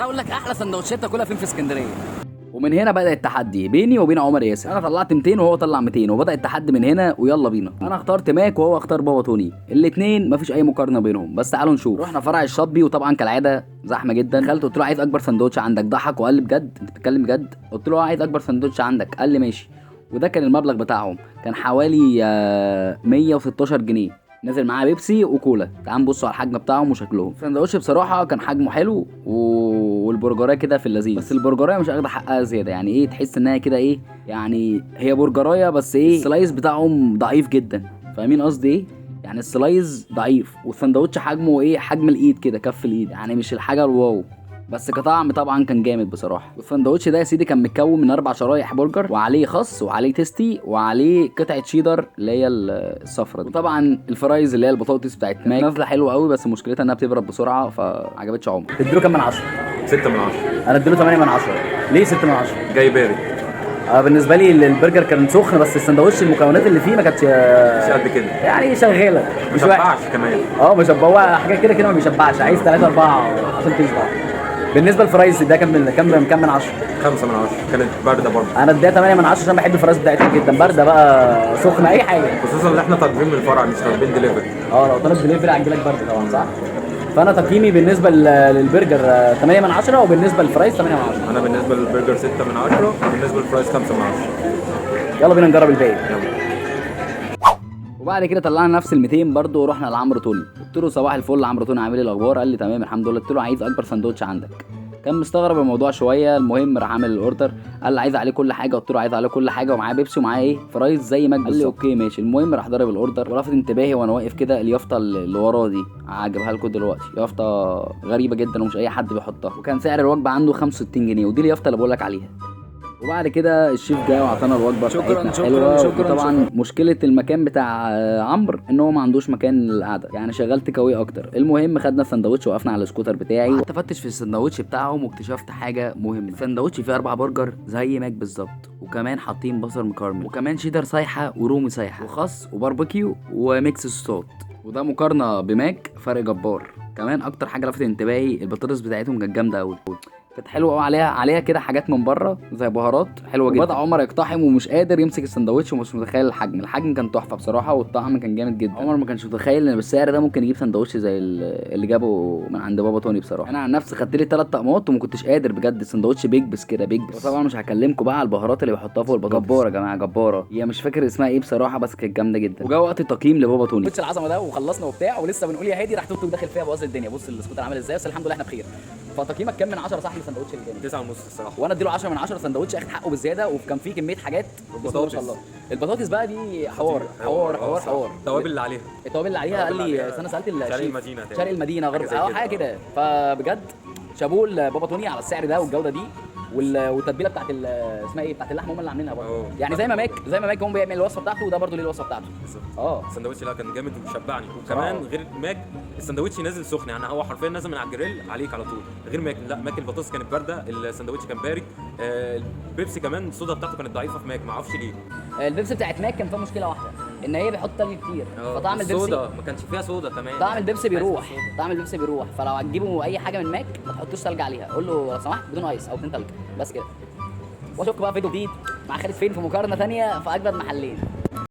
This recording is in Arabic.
تعال اقول لك احلى سندوتشات تاكلها فين في اسكندريه. ومن هنا بدأ التحدي بيني وبين عمر ياسر. انا طلعت 200 وهو طلع 200 وبدأ التحدي من هنا ويلا بينا. انا اخترت ماك وهو اختار بابا توني، الاثنين مفيش اي مقارنه بينهم. بس تعالوا نشوف. رحنا فرع الشاطبي وطبعا كالعاده زحمه جدا. دخلت قلت له عايز اكبر سندوتش عندك، ضحك وقال لي بجد انت بتتكلم بجد؟ قلت له عايز اكبر سندوتش عندك، قال لي ماشي. وده كان المبلغ بتاعهم، كان حوالي 116 جنيه. نازل معاه بيبسي وكولا. تعال نبصوا على الحجم بتاعهم وشكلهم. السندوتش بصراحه كان حجمه حلو والبرجرايه كده في اللذيذ، بس البرجرايه مش اخده حقها زياده. يعني ايه، تحس انها كده ايه، يعني هي برجرايه بس ايه، السلايز بتاعهم ضعيف جدا. فاهمين قصدي ايه؟ يعني السلايز ضعيف والسندوتش حجمه ايه، حجم الايد كده، كف الايد، يعني مش الحاجه الواو. بس كطعم طبعا كان جامد بصراحه. والسندوتش ده يا سيدي كان متكون من 4 شرايح برجر، وعليه خس وعليه تيستي وعليه قطعه شيدر اللي هي الصفرة دي، وطبعا الفرايز اللي هي البطاطس بتاعت ماك نازله حلوه قوي، بس مشكلتها انها بتبرد بسرعه فعجبتش عمر. تديله كام من 10؟ 6 من 10. انا اديله 8 من 10. ليه 6 من 10؟ جاي بارد. بالنسبه لي البرجر كان سخن، بس السندوتش المكونات اللي فيه ما كانتش مش قد كده، يعني شغاله، مش شبعش كمان. مش هو حاجه كده كده ما بيشبعش، عايز 3 4 عشان تشبع. بالنسبه للفرايز ده كام من 10؟ 5 من 10. كانت بارده برضه. انا اديها 8 من 10 عشان بحب الفرايز بتاعتها جدا، بارده بقى سخنه اي حاجه، خصوصا ان احنا طالبين من الفرع مش طالبين دليفري. لو طلب دليفري هتجيلك بارده طبعا، صح؟ فانا تقييمي بالنسبه للبرجر 8 من 10 وبالنسبه للفرايز 8 من 10. انا بالنسبه للبرجر 6 من 10 وبالنسبه للفرايز 5 من 10. يلا بينا نجرب الباقي. يلا. وبعد كده طلعنا نفس ال 200 برضه ورحنا لعمرو توني. قلت له صباح الفل عمرو توني، عامل ايه الاخبار؟ قال لي تمام الحمد لله. قلت له عايز اكبر سندوتش عندك. كان مستغرب الموضوع شويه. المهم راح عامل الاوردر، قال لي عايز عليه كل حاجه. قلت له عايز عليه كل حاجه ومعاه بيبسي ومعاه ايه، فرايز زي ما قال لي اوكي ماشي. المهم راح ضرب الاوردر ولفت انتباهي وانا واقف كده اليافطه اللي وراه دي، هجيبها لكم دلوقتي. يافطه غريبه جدا ومش اي حد بيحطها، وكان سعر الوجبه عنده 65 جنيه، ودي اليافطه اللي بقول لك عليها. وبعد كده الشيف جاي وعطانا الوجبه بتاعتنا حلوه. وطبعا مشكله المكان بتاع عمرو ان هو ما عندوش مكان للقعده، يعني شغال تيك اواي اكتر. المهم خدنا السندوتش وقفنا على السكوتر بتاعي وقعدت افتش في السندوتش بتاعهم، واكتشفت حاجه مهمه. السندوتش فيه 4 برجر زي ماك بالظبط، وكمان حاطين بصل مكرمل وكمان شيدر سايحه ورومي سايحه وخس وباربيكيو وميكس صوصات، وده مقارنه بماك فرق جبار. كمان اكتر حاجه لفتت انتباهي البطاطس بتاعتهم كانت جامده قوي، كانت حلوه قوي، عليها كده حاجات من بره زي بهارات حلوه جدا. وبدا عمر يقتحم ومش قادر يمسك السندوتش ومش متخيل الحجم كان تحفه بصراحه، والطعم كان جامد جدا. عمر ما كانش متخيل ان بالسعر ده ممكن يجيب سندوتش زي اللي جابه من عند بابا توني. بصراحه انا عن نفسي خدت لي 3 طقمات وما كنتش قادر بجد. السندوتش بيكبس كده بيكبس. وطبعا مش هكلمكم بقى على البهارات اللي بيحطوها فوق البطاطس، جباره يا جماعه جباره. هي مش فاكر اسمها ايه بصراحه بس كانت جامده جدا. وجا وقت التقييم لبابا توني. بص العظمه ده وخلصنا وبتاع ولسه بنقول يا هادي، راح توك توك داخل فيها بوظ الدنيا. بص السكوتر عامل ازاي، بس الحمد لله احنا بخير. فتقييمك كام من 10 صح للسندوتش اللي جامد؟ 9 ونص الصراحه. وانا اديله 10 من 10. سندوتش اخد حقه بالزياده، وكان فيه كميه حاجات ما شاء الله. البطاطس بقى دي حوار. التوابل اللي عليها قال لي انا سالت شرق المدينه غرب حاجه كده. فبجد شابوه لبابا توني على السعر ده والجوده دي والتتبيله بتاعت اسمها ايه، بتاعت اللحمه هم اللي عاملينها برضه. يعني زي ما ماك هم بيعمل الوصفه بتاعته، وده برضه ليه الوصفه بتاعته بالظبط. السندوتش لا كان جامد وشبعني. وكمان غير ماك السندوتش نازل سخن، يعني هو حرفيا نازل من على الجريل عليك على طول. غير ماك لا، ماك البطاطس كانت بارده، السندوتش كان بارد. البيبسي كمان الصودا بتاعته كانت ضعيفه في ماك، ما اعرفش ليه. البيبسي بتاعت ماك كان فيها مشكله واحده، ان هي بيحط تلج كتير، فطعم البيبسي الصودا ما كانش فيها صودا كمان. طعم البيبسي بيروح. فلو هتجيبوا اي حاجه من ماك ما تحطوش تلج عليها، قول له لو سمحت بدون ايس او 2 تلج بس كده. واشوفكم بقى فيديو جديد مع خالد فين في مقارنه ثانيه في اجمد محلين.